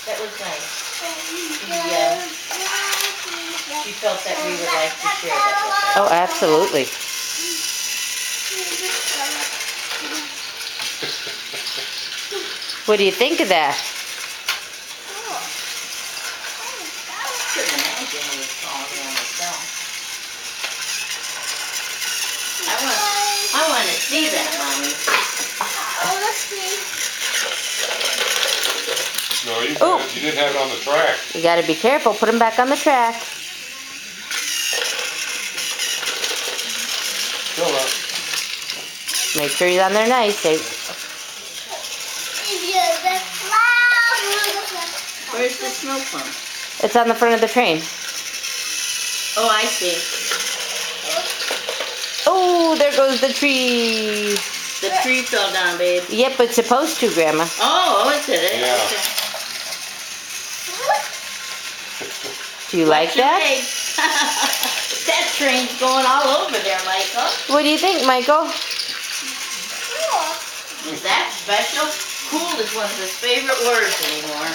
That was nice. She felt that we would like to share that with her. Oh, absolutely. What do you think of that? Couldn't imagine it was falling down myself. I want to see that, Mommy. No, Ooh. you didn't have it on the track. You got to be careful. Put them back on the track. Still up. Make sure he's on there nice. Where's the smoke pump? It's on the front of the train. Oh, I see. Oh, there goes the tree. The tree fell down, babe. Yep, it's supposed to, Grandma. Oh, it did it. Yeah. Okay. Do you like Watch your that? leg. That train's going all over there, Michael. What do you think, Michael? Is that special? Cool is one of his favorite words anymore.